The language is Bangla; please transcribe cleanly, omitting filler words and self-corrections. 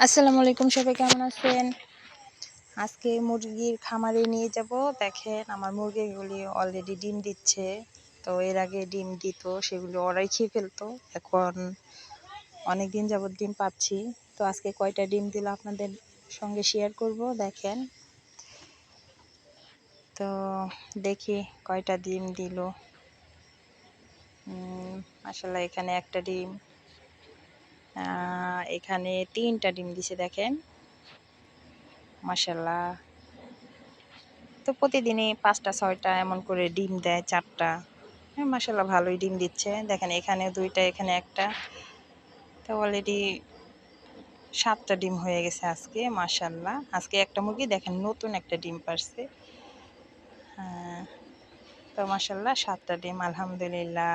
আসসালামু আলাইকুম, সবাই কেমন আছেন? আজকে মুরগির খামারে নিয়ে যাব। দেখেন আমার মুরগিগুলি অলরেডি ডিম দিচ্ছে। তো এর আগে ডিম দিত, সেগুলো ওরাই খেয়ে ফেলতো। এখন অনেক দিন যাবত ডিম পাচ্ছি। তো আজকে কয়টা ডিম দিল আপনাদের সঙ্গে শেয়ার করব। দেখেন তো দেখি কয়টা ডিম দিল। মাশাআল্লাহ, এখানে একটা ডিম, এখানে 3টা ডিম দিছে। দেখেন মাশাআল্লাহ। তো প্রতিদিনই 5টা 6টা এমন করে ডিম দেয়, 4টা। হ্যাঁ, মাশাআল্লাহ ভালোই ডিম দিচ্ছে। দেখেন এখানে 2টা, এখানে একটা। তো অলরেডি 7টা ডিম হয়ে গেছে আজকে, মাশাআল্লাহ। আজকে একটা মুরগি দেখেন নতুন একটা ডিম পারছে। হ্যাঁ, তো মাশাআল্লাহ 7টা ডিম, আলহামদুলিল্লাহ।